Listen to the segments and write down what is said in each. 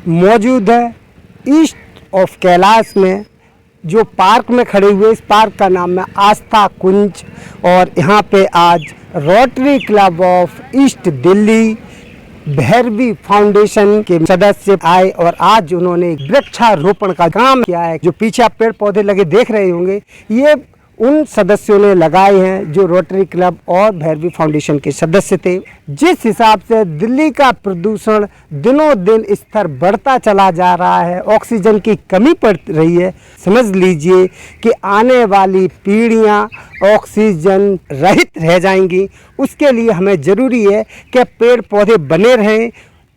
मौजूद है east of Kailash में, जो पार्क में खड़े हुए। इस पार्क का नाम है आस्था कुंज और यहाँ पे आज rotary Club of east Delhi Bhairavi foundation के सदस्य आए और आज उन्होंने वृक्षारोपण का काम किया है। जो पीछे आप पेड़ पौधे लगे देख रहे होंगे, ये उन सदस्यों ने लगाए हैं जो रोटरी क्लब और भैरवी फाउंडेशन के सदस्य थे। जिस हिसाब से दिल्ली का प्रदूषण दिनों दिन स्तर बढ़ता चला जा रहा है, ऑक्सीजन की कमी पड़ रही है, समझ लीजिए कि आने वाली पीढ़ियां ऑक्सीजन रहित रह जाएंगी। उसके लिए हमें ज़रूरी है कि पेड़ पौधे बने रहें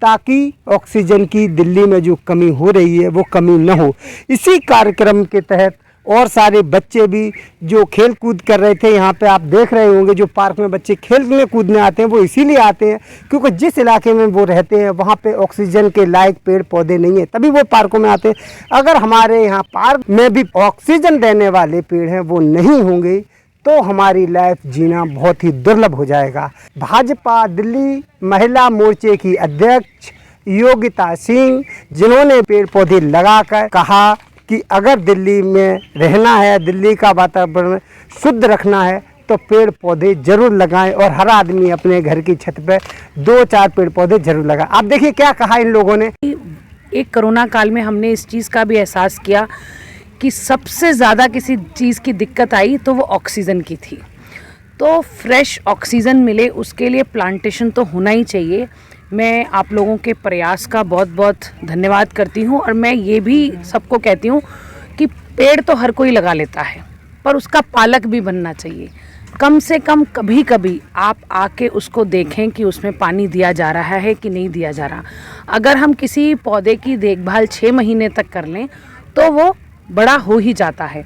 ताकि ऑक्सीजन की दिल्ली में जो कमी हो रही है वो कमी न हो। इसी कार्यक्रम के तहत और सारे बच्चे भी जो खेल कूद कर रहे थे, यहाँ पे आप देख रहे होंगे जो पार्क में बच्चे खेलने कूदने आते हैं वो इसीलिए आते हैं क्योंकि जिस इलाके में वो रहते हैं वहाँ पे ऑक्सीजन के लायक पेड़ पौधे नहीं है, तभी वो पार्कों में आते हैं। अगर हमारे यहाँ पार्क में भी ऑक्सीजन देने वाले पेड़ हैं वो नहीं होंगे तो हमारी लाइफ जीना बहुत ही दुर्लभ हो जाएगा। भाजपा दिल्ली महिला मोर्चे की अध्यक्ष योगिता सिंह, जिन्होंने पेड़ पौधे लगाकर कहा कि अगर दिल्ली में रहना है, दिल्ली का वातावरण शुद्ध रखना है तो पेड़ पौधे जरूर लगाएं और हर आदमी अपने घर की छत पर 2-4 पेड़ पौधे जरूर लगाएं। आप देखिए क्या कहा इन लोगों ने। एक कोरोना काल में हमने इस चीज़ का भी एहसास किया कि सबसे ज़्यादा किसी चीज़ की दिक्कत आई तो वो ऑक्सीजन की थी। तो फ्रेश ऑक्सीजन मिले उसके लिए प्लांटेशन तो होना ही चाहिए। मैं आप लोगों के प्रयास का बहुत बहुत धन्यवाद करती हूँ और मैं ये भी सबको कहती हूँ कि पेड़ तो हर कोई लगा लेता है पर उसका पालक भी बनना चाहिए। कम से कम कभी कभी आप आके उसको देखें कि उसमें पानी दिया जा रहा है कि नहीं दिया जा रहा। अगर हम किसी पौधे की देखभाल 6 महीने तक कर लें तो वो बड़ा हो ही जाता है।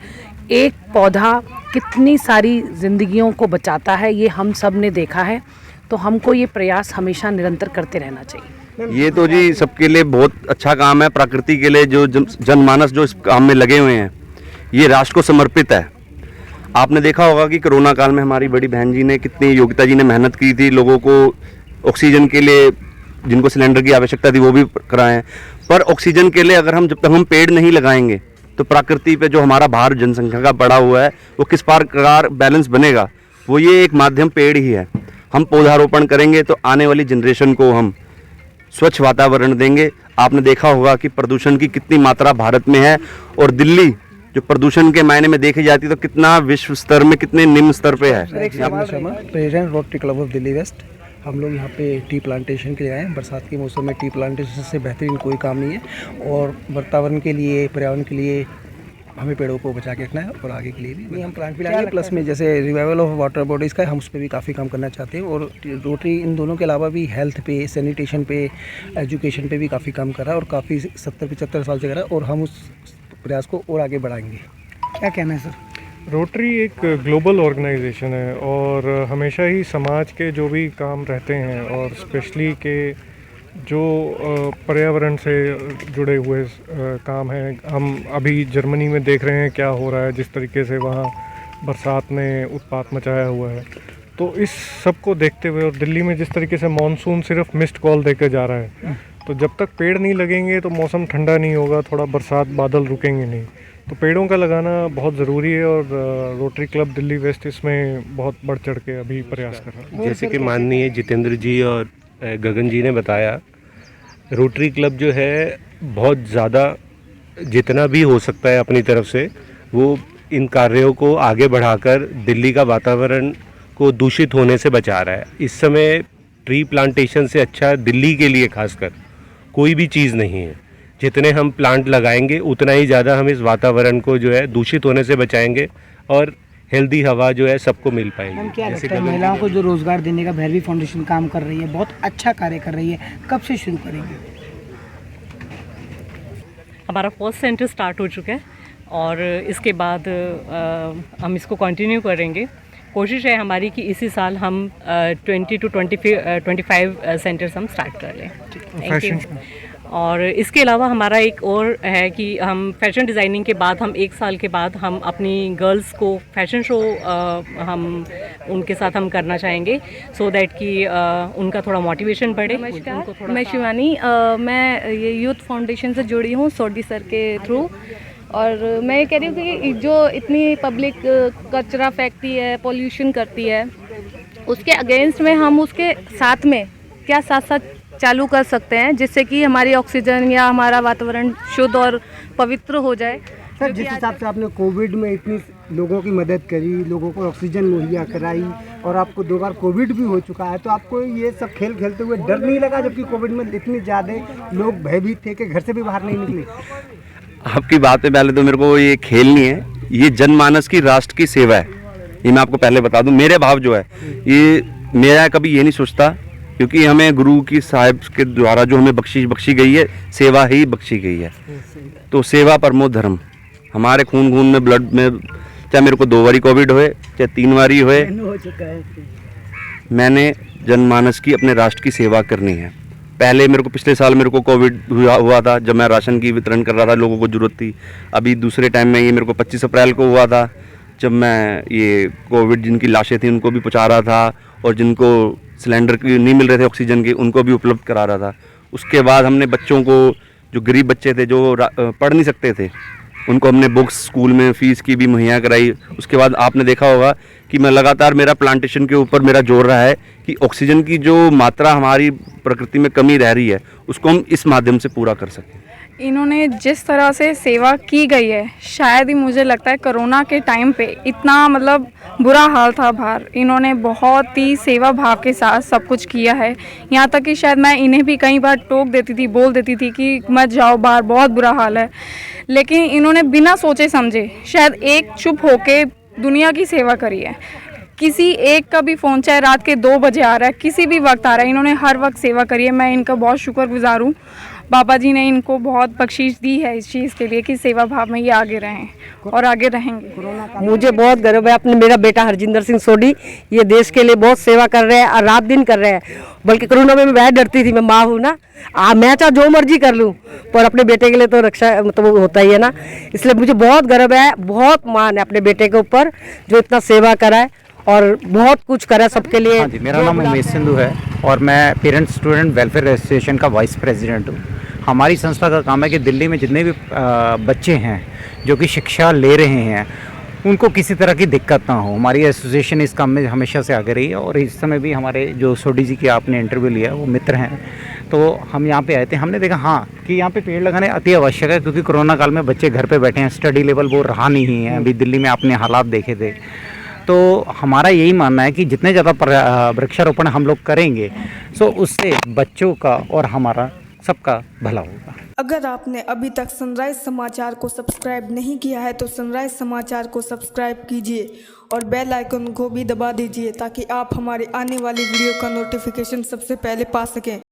एक पौधा कितनी सारी जिंदगियों को बचाता है ये हम सब ने देखा है। तो हमको ये प्रयास हमेशा निरंतर करते रहना चाहिए। ये तो जी सबके लिए बहुत अच्छा काम है। प्रकृति के लिए जो जनमानस जो इस काम में लगे हुए हैं ये राष्ट्र को समर्पित है। आपने देखा होगा कि कोरोना काल में हमारी बड़ी बहन जी ने कितनी, योगिता जी ने मेहनत की थी, लोगों को ऑक्सीजन के लिए जिनको सिलेंडर की आवश्यकता थी वो भी कराएं। पर ऑक्सीजन के लिए अगर हम जब तक हम पेड़ नहीं लगाएंगे तो प्रकृति पे जो हमारा भार जनसंख्या का बढ़ा हुआ है वो किस प्रकार बैलेंस बनेगा। वो ये एक माध्यम पेड़ ही है। हम पौधारोपण करेंगे तो आने वाली जनरेशन को हम स्वच्छ वातावरण देंगे। आपने देखा होगा कि प्रदूषण की कितनी मात्रा भारत में है और दिल्ली जो प्रदूषण के मायने में देखी जाती है तो कितना विश्व स्तर में कितने निम्न स्तर पे है। President Rotary Club of Delhi West. हम लोग यहाँ पे टी प्लांटेशन के लिए आए हैं। बरसात के मौसम में टी प्लांटेशन से बेहतरीन कोई काम नहीं है और वातावरण के लिए, पर्यावरण के लिए हमें पेड़ों को बचा के रखना है और आगे के लिए भी हम प्लांट भी लगाएंगे। प्लस में जैसे रिवाइवल ऑफ वाटर बॉडीज़ का हम उस पर भी काफ़ी काम करना चाहते हैं और रोटरी इन दोनों के अलावा भी हेल्थ पे, सैनिटेशन पे, एजुकेशन पे भी काफ़ी काम कर रहा है और काफ़ी 70-75 साल से कर रहा है और हम उस प्रयास को और आगे बढ़ाएंगे। क्या कहना है सर? रोटरी एक ग्लोबल ऑर्गेनाइजेशन है और हमेशा ही समाज के जो भी काम रहते हैं और स्पेशली के जो पर्यावरण से जुड़े हुए काम हैं, हम अभी जर्मनी में देख रहे हैं क्या हो रहा है, जिस तरीके से वहाँ बरसात ने उत्पात मचाया हुआ है। तो इस सब को देखते हुए और दिल्ली में जिस तरीके से मानसून सिर्फ मिस्ड कॉल देकर जा रहा है, तो जब तक पेड़ नहीं लगेंगे तो मौसम ठंडा नहीं होगा, थोड़ा बरसात बादल रुकेंगे नहीं। तो पेड़ों का लगाना बहुत ज़रूरी है और रोटरी क्लब दिल्ली वेस्ट इसमें बहुत बढ़ चढ़ के अभी प्रयास कर रहा है। जैसे कि माननीय जितेंद्र जी और गगन जी ने बताया, रोटरी क्लब जो है बहुत ज़्यादा जितना भी हो सकता है अपनी तरफ से वो इन कार्यों को आगे बढ़ाकर दिल्ली का वातावरण को दूषित होने से बचा रहा है। इस समय ट्री प्लांटेशन से अच्छा दिल्ली के लिए खासकर कोई भी चीज़ नहीं है। जितने हम प्लांट लगाएंगे उतना ही ज़्यादा हम इस वातावरण को जो है दूषित होने से बचाएंगे और हेल्दी हवा जो है सबको मिल पाएगी। क्या लगता है महिलाओं को जो रोज़गार देने का भैरवी फाउंडेशन काम कर रही है, बहुत अच्छा कार्य कर रही है, कब से शुरू करेंगे? हमारा फर्स्ट सेंटर स्टार्ट हो चुका है और इसके बाद हम इसको कंटिन्यू करेंगे। कोशिश है हमारी कि इसी साल हम 20 to 25 सेंटर्स हम स्टार्ट कर लें। और इसके अलावा हमारा एक और है कि हम फैशन डिज़ाइनिंग के बाद हम 1 साल के बाद हम अपनी गर्ल्स को फैशन शो हम उनके साथ हम करना चाहेंगे, सो दैट कि उनका थोड़ा मोटिवेशन बढ़े। नमस्कार, मैं शिवानी, मैं ये यूथ फाउंडेशन से जुड़ी हूँ सोडी सर के थ्रू। और मैं ये कह रही हूँ कि जो इतनी पब्लिक कचरा फेंकती है, पोल्यूशन करती है, उसके अगेंस्ट में हम उसके साथ में क्या साथ साथ चालू कर सकते हैं जिससे कि हमारी ऑक्सीजन या हमारा वातावरण शुद्ध और पवित्र हो जाए। सर, जिस हिसाब से आपने कोविड में इतनी लोगों की मदद करी, लोगों को ऑक्सीजन मुहैया कराई और आपको 2 बार कोविड भी हो चुका है, तो आपको ये सब खेल खेलते हुए डर नहीं लगा, जबकि कोविड में इतनी ज़्यादा लोग भयभीत थे कि घर से भी बाहर नहीं निकले? आपकी बात पे पहले तो मेरे को ये खेल नहीं है, ये जनमानस की, राष्ट्र की सेवा है। ये मैं आपको पहले बता दूं, मेरे भाव जो है ये मेरा कभी ये नहीं सोचता, क्योंकि हमें गुरु की साहिब के द्वारा जो हमें बख्शिश बख्शी गई है, सेवा ही बख्शी गई है। तो सेवा परमो धर्म, हमारे खून में, ब्लड में, चाहे मेरे को 2 बारी कोविड हुए, चाहे 3 बारी हुए, मैंने जनमानस की, अपने राष्ट्र की सेवा करनी है। पहले मेरे को पिछले साल मेरे को कोविड हुआ था, जब मैं राशन की वितरण कर रहा था, लोगों को ज़रूरत थी। अभी दूसरे टाइम में ये मेरे को 25 अप्रैल को हुआ था, जब मैं ये कोविड जिनकी लाशें थी उनको भी पहुंचा रहा था, और जिनको सिलेंडर नहीं मिल रहे थे ऑक्सीजन के, उनको भी उपलब्ध करा रहा था। उसके बाद हमने बच्चों को, जो गरीब बच्चे थे, जो पढ़ नहीं सकते थे, उनको हमने बुक्स स्कूल में फ़ीस की भी मुहैया कराई। उसके बाद आपने देखा होगा कि मैं लगातार, मेरा प्लांटेशन के ऊपर मेरा जोर रहा है कि ऑक्सीजन की जो मात्रा हमारी प्रकृति में कमी रह रही है, उसको हम इस माध्यम से पूरा कर सकें। इन्होंने जिस तरह से सेवा की गई है, शायद ही मुझे लगता है कोरोना के टाइम पे इतना मतलब बुरा हाल था बाहर, इन्होंने बहुत ही सेवा भाव के साथ सब कुछ किया है। यहाँ तक कि शायद मैं इन्हें भी कई बार टोक देती थी, बोल देती थी कि मत जाओ बाहर, बहुत बुरा हाल है, लेकिन इन्होंने बिना सोचे समझे शायद एक चुप होके दुनिया की सेवा करी है। किसी एक का भी फ़ोन चाहे रात के 2 बजे आ रहा है, किसी भी वक्त आ रहा है, इन्होंने हर वक्त सेवा करी है। मैं इनका बहुत शुक्रगुजार हूँ। बाबा जी ने इनको बहुत बख्शीश दी है इस चीज़ के लिए कि सेवा भाव में ये आगे रहें और आगे रहेंगे। मुझे बहुत गर्व है अपने, मेरा बेटा हरजिंदर सिंह सोडी ये देश के लिए बहुत सेवा कर रहे हैं और रात दिन कर रहे हैं। बल्कि कोरोना में मैं बहुत डरती थी, मैं माँ हूँ ना, मैं चाहे जो मर्जी कर लूँ, पर अपने बेटे के लिए तो रक्षा मतलब होता ही है ना। इसलिए मुझे बहुत गर्व है, बहुत मान है अपने बेटे के ऊपर, जो इतना सेवा करा है और बहुत कुछ करा सबके लिए। हाँ जी, मेरा नाम उमेश सिंधु है और मैं पेरेंट्स स्टूडेंट वेलफेयर एसोसिएशन का वाइस प्रेसिडेंट हूँ। हमारी संस्था का काम है कि दिल्ली में जितने भी बच्चे हैं जो कि शिक्षा ले रहे हैं, उनको किसी तरह की दिक्कत ना हो। हमारी एसोसिएशन इस काम में हमेशा से आगे रही है और इस समय भी हमारे जो सोडी जी की आपने इंटरव्यू लिया, वो मित्र हैं, तो हम यहाँ पे आए थे। हमने देखा हाँ कि यहाँ पे पेड़ लगाने अति आवश्यक है, क्योंकि कोरोना काल में बच्चे घर पे बैठे हैं, स्टडी लेवल वो रहा नहीं है। अभी दिल्ली में आपने हालात देखे थे, तो हमारा यही मानना है कि जितने ज़्यादा वृक्षारोपण हम लोग करेंगे, सो उससे बच्चों का और हमारा सबका भला होगा। अगर आपने अभी तक सनराइज समाचार को सब्सक्राइब नहीं किया है तो सनराइज समाचार को सब्सक्राइब कीजिए और बेल आइकन को भी दबा दीजिए, ताकि आप हमारे आने वाली वीडियो का नोटिफिकेशन सबसे पहले पा सकें।